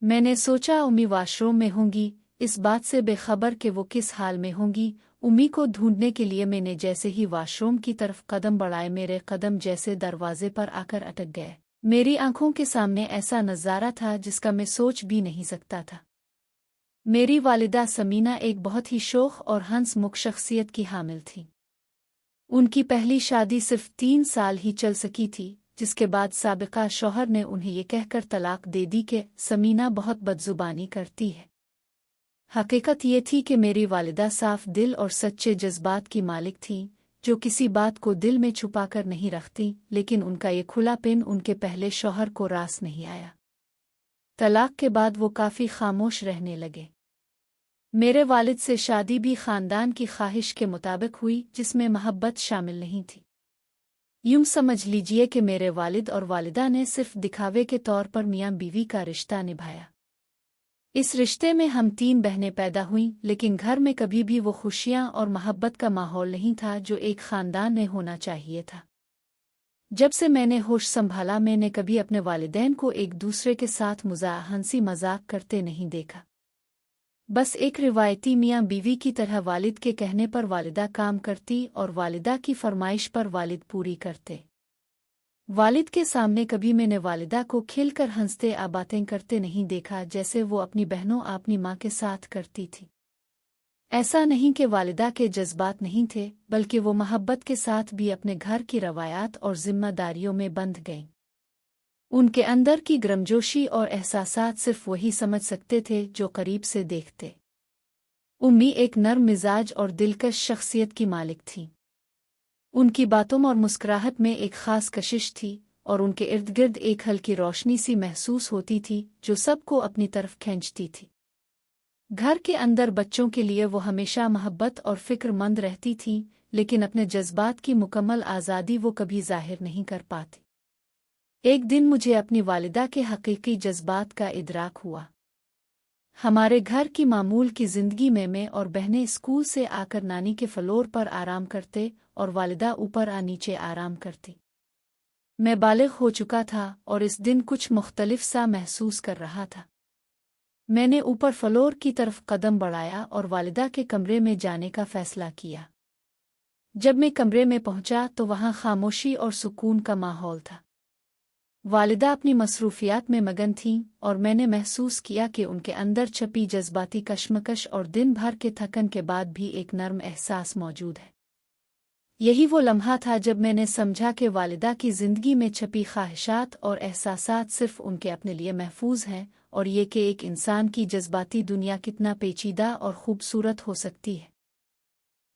मैंने सोचा उम्मी वॉशरूम में होंगी, इस बात से बेखबर कि वो किस हाल में होंगी। उम्मी को ढूंढने के लिए मैंने जैसे ही वॉशरूम की तरफ कदम बढ़ाए मेरे कदम जैसे दरवाजे पर आकर अटक गए। मेरी आंखों के सामने ऐसा नज़ारा था जिसका मैं सोच भी नहीं सकता था। मेरी वालिदा समीना एक बहुत ही शोख और हंसमुख शख्सियत की हामिल थी। उनकी पहली शादी सिर्फ 3 साल ही चल सकी थी, जिसके बाद साबिका शौहर ने उन्हें ये कहकर तलाक दे दी कि समीना बहुत बदजुबानी करती है। हकीकत ये थी कि मेरी वालिदा साफ दिल और सच्चे जज्बात की मालिक थी, जो किसी बात को दिल में छुपाकर नहीं रखती, लेकिन उनका ये खुलापन उनके पहले शौहर को रास नहीं आया। तलाक के बाद वो काफ़ी खामोश रहने लगे। मेरे वालिद से शादी भी ख़ानदान की ख्वाहिश के मुताबिक हुई, जिसमें मोहब्बत शामिल नहीं थी। यूं समझ लीजिए कि मेरे वालिद और वालिदा ने सिर्फ दिखावे के तौर पर मियाँ बीवी का रिश्ता निभाया। इस रिश्ते में हम 3 बहनें पैदा हुईं, लेकिन घर में कभी भी वो खुशियाँ और मोहब्बत का माहौल नहीं था जो एक ख़ानदान में होना चाहिए था। जब से मैंने होश संभाला मैंने कभी अपने वालिदैन को एक दूसरे के साथ हंसी मजाक करते नहीं देखा। बस एक रिवायती मियाँ बीवी की तरह वालिद के कहने पर वालिदा काम करती और वालिदा की फरमाइश पर वालिद पूरी करते। वालिद के सामने कभी मैंने वालिदा को खिलकर हंसते बातें करते नहीं देखा, जैसे वो अपनी बहनों अपनी माँ के साथ करती थी। ऐसा नहीं कि वालिदा के जज्बात नहीं थे, बल्कि वो मोहब्बत के साथ भी अपने घर की रवायात और जिम्मेदारियों में बंध गईं। उनके अंदर की गर्मजोशी और एहसासात सिर्फ वही समझ सकते थे जो करीब से देखते। उम्मी एक नर्म मिजाज और दिलकश शख्सियत की मालिक थी। उनकी बातों और मुस्कुराहट में एक खास कशिश थी और उनके इर्द गिर्द एक हल्की रोशनी सी महसूस होती थी जो सबको अपनी तरफ खींचती थी। घर के अंदर बच्चों के लिए वो हमेशा मोहब्बत और फिक्रमंद रहती थी, लेकिन अपने जज्बात की मुकम्मल आज़ादी वो कभी जाहिर नहीं कर पाती। एक दिन मुझे अपनी वालिदा के हकीकी जज्बात का इदराक हुआ। हमारे घर की मामूल की ज़िंदगी में मैं और बहनें स्कूल से आकर नानी के फ्लोर पर आराम करते और वालिदा ऊपर नीचे आराम करती। मैं बालिग हो चुका था और इस दिन कुछ मुख्तलिफ सा महसूस कर रहा था। मैंने ऊपर फ्लोर की तरफ कदम बढ़ाया और वालिदा के कमरे में जाने का फ़ैसला किया। जब मैं कमरे में पहुंचा तो वहां खामोशी और सुकून का माहौल था। वालिदा अपनी मसरूफियात में मगन थीं और मैंने महसूस किया कि उनके अंदर छपी जज्बाती कश्मकश और दिन भर के थकन के बाद भी एक नर्म एहसास मौजूद है। यही वो लम्हा था जब मैंने समझा कि वालिदा की ज़िंदगी में छपी ख्वाहिशात और एहसासात सिर्फ उनके अपने लिए महफूज हैं, और ये कि एक इंसान की जज्बाती दुनिया कितना पेचीदा और खूबसूरत हो सकती है।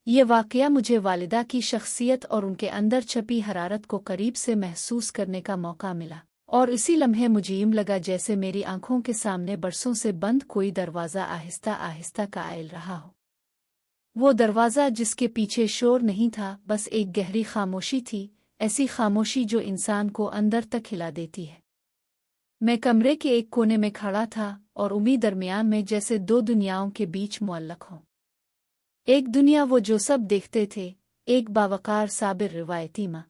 ये वाक़या मुझे वालिदा की शख्सियत और उनके अंदर छपी हरारत को करीब से महसूस करने का मौका मिला, और इसी लम्हे मुझे यूं लगा जैसे मेरी आंखों के सामने बरसों से बंद कोई दरवाज़ा आहिस्ता आहिस्ता कायल रहा हो। वो दरवाज़ा जिसके पीछे शोर नहीं था, बस एक गहरी खामोशी थी, ऐसी खामोशी जो इंसान को अंदर तक हिला देती है। मैं कमरे के एक कोने में खड़ा था और उम्मीद दरमियान में, जैसे 2 दुनियाओं के बीच मुअल्लक हों। एक दुनिया वो जो सब देखते थे, एक बावकार साबिर रिवायती माँ,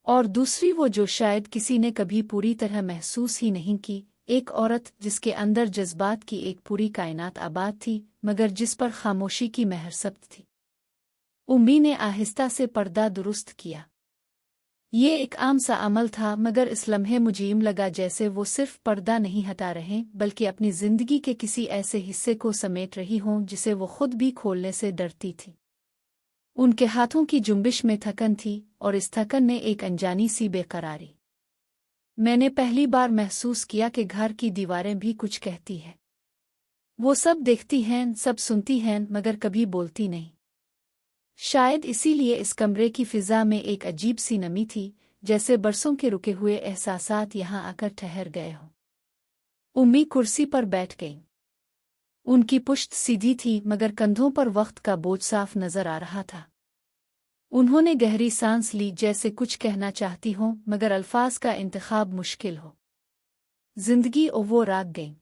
और दूसरी वो जो शायद किसी ने कभी पूरी तरह महसूस ही नहीं की, एक औरत जिसके अंदर जज्बात की एक पूरी कायनात आबाद थी, मगर जिस पर खामोशी की मेहर सख्त थी। उम्मी ने आहिस्ता से पर्दा दुरुस्त किया। ये एक आम सा अमल था, मगर इस लम्हे मुझे यूं लगा जैसे वो सिर्फ पर्दा नहीं हटा रहे, बल्कि अपनी जिंदगी के किसी ऐसे हिस्से को समेट रही हों जिसे वो खुद भी खोलने से डरती थी। उनके हाथों की जुम्बिश में थकन थी और इस थकन ने एक अनजानी सी बेकरारी। मैंने पहली बार महसूस किया कि घर की दीवारें भी कुछ कहती हैं। वो सब देखती हैं, सब सुनती हैं, मगर कभी बोलती नहीं। शायद इसीलिए इस कमरे की फिजा में एक अजीब सी नमी थी, जैसे बरसों के रुके हुए एहसासात यहाँ आकर ठहर गए हों। उम्मी कुर्सी पर बैठ गई। उनकी पुश्त सीधी थी, मगर कंधों पर वक्त का बोझ साफ नजर आ रहा था। उन्होंने गहरी सांस ली, जैसे कुछ कहना चाहती हों, मगर अल्फाज का इंतखाब मुश्किल हो। जिंदगी ओ वो राग गई।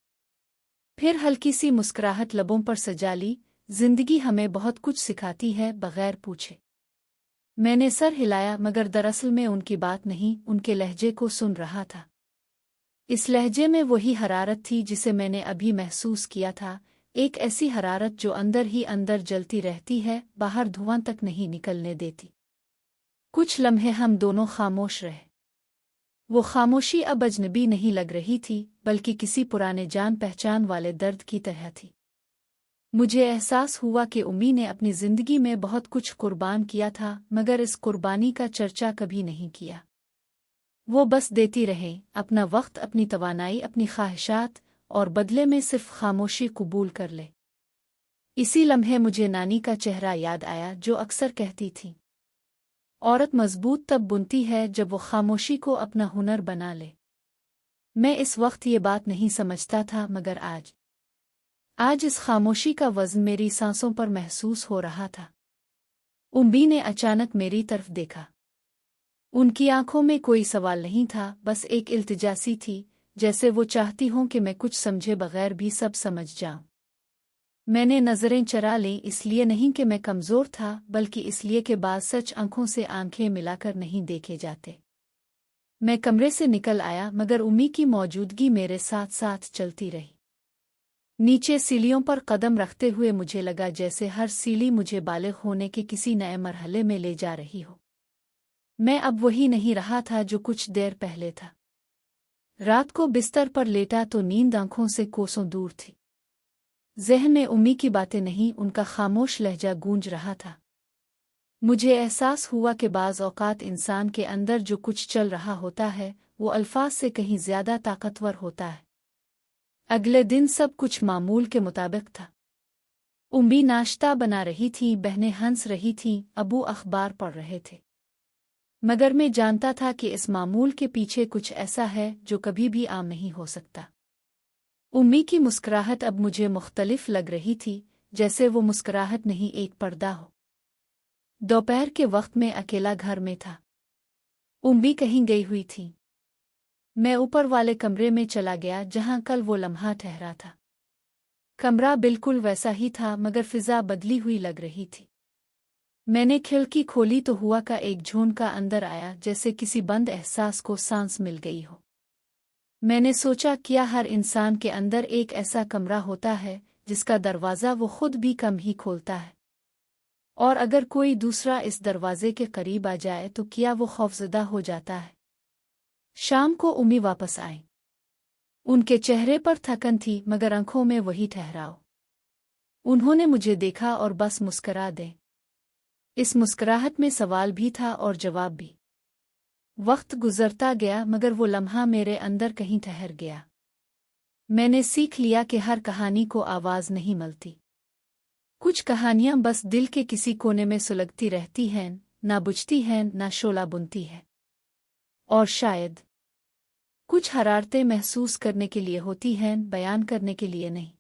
फिर हल्की सी मुस्कुराहट लबों पर सजा ली। जिंदगी हमें बहुत कुछ सिखाती है, बगैर पूछे। मैंने सर हिलाया, मगर दरअसल में उनकी बात नहीं, उनके लहजे को सुन रहा था। इस लहजे में वही हरारत थी जिसे मैंने अभी महसूस किया था, एक ऐसी हरारत जो अंदर ही अंदर जलती रहती है, बाहर धुआं तक नहीं निकलने देती। कुछ लम्हे हम दोनों खामोश रहे। वो खामोशी अब अजनबी नहीं लग रही थी, बल्कि किसी पुराने जान पहचान वाले दर्द की तरह थी। मुझे एहसास हुआ कि उम्मी ने अपनी जिंदगी में बहुत कुछ कुर्बान किया था, मगर इस कुर्बानी का चर्चा कभी नहीं किया। वो बस देती रहे, अपना वक्त, अपनी तवानाई, अपनी ख्वाहिशात, और बदले में सिर्फ खामोशी कबूल कर ले। इसी लम्हे मुझे नानी का चेहरा याद आया, जो अक्सर कहती थी, औरत मजबूत तब बुनती है जब वो खामोशी को अपना हुनर बना ले। मैं इस वक्त ये बात नहीं समझता था, मगर आज इस खामोशी का वज़न मेरी सांसों पर महसूस हो रहा था। उम्मी ने अचानक मेरी तरफ देखा। उनकी आंखों में कोई सवाल नहीं था, बस एक इल्तिजासी थी, जैसे वो चाहती हों कि मैं कुछ समझे बगैर भी सब समझ जाऊं। मैंने नज़रें चरा लीं, इसलिए नहीं कि मैं कमज़ोर था, बल्कि इसलिए कि बाज़ सच आंखों से आंखें मिलाकर नहीं देखे जाते। मैं कमरे से निकल आया, मगर उम्मी की मौजूदगी मेरे साथ साथ चलती रही। नीचे सीढ़ियों पर कदम रखते हुए मुझे लगा जैसे हर सीढ़ी मुझे बालिग होने के किसी नए मरहले में ले जा रही हो। मैं अब वही नहीं रहा था जो कुछ देर पहले था। रात को बिस्तर पर लेटा तो नींद आंखों से कोसों दूर थी। ज़हन में उम्मी की बातें नहीं, उनका खामोश लहजा गूंज रहा था। मुझे एहसास हुआ कि बाज़ औक़ात इंसान के अंदर जो कुछ चल रहा होता है, वो अल्फाज से कहीं ज़्यादा ताकतवर होता है। अगले दिन सब कुछ मामूल के मुताबिक था। उम्मी नाश्ता बना रही थी, बहनें हंस रही थीं, अबू अखबार पढ़ रहे थे। मगर मैं जानता था कि इस मामूल के पीछे कुछ ऐसा है जो कभी भी आम नहीं हो सकता। उम्मी की मुस्कुराहट अब मुझे मुख्तलिफ लग रही थी, जैसे वो मुस्कुराहट नहीं एक पर्दा हो। दोपहर के वक्त में अकेला घर में था। उम्मी कहीं गई हुई थी। मैं ऊपर वाले कमरे में चला गया जहां कल वो लम्हा ठहरा था। कमरा बिल्कुल वैसा ही था, मगर फिजा बदली हुई लग रही थी। मैंने खिड़की खोली तो हुआ का एक झोंका अंदर आया, जैसे किसी बंद एहसास को सांस मिल गई हो। मैंने सोचा, क्या हर इंसान के अंदर एक ऐसा कमरा होता है जिसका दरवाज़ा वो खुद भी कम ही खोलता है? और अगर कोई दूसरा इस दरवाजे के करीब आ जाए तो क्या वो खौफज़दा हो जाता है? शाम को उम्मी वापस आई। उनके चेहरे पर थकन थी, मगर आंखों में वही ठहराव। उन्होंने मुझे देखा और बस मुस्करा दे। इस मुस्कुराहट में सवाल भी था और जवाब भी। वक्त गुजरता गया, मगर वो लम्हा मेरे अंदर कहीं ठहर गया। मैंने सीख लिया कि हर कहानी को आवाज़ नहीं मिलती। कुछ कहानियां बस दिल के किसी कोने में सुलगती रहती हैं, ना बुझती हैं, ना शोला बुनती है। और शायद कुछ हरारतें महसूस करने के लिए होती हैं, बयान करने के लिए नहीं।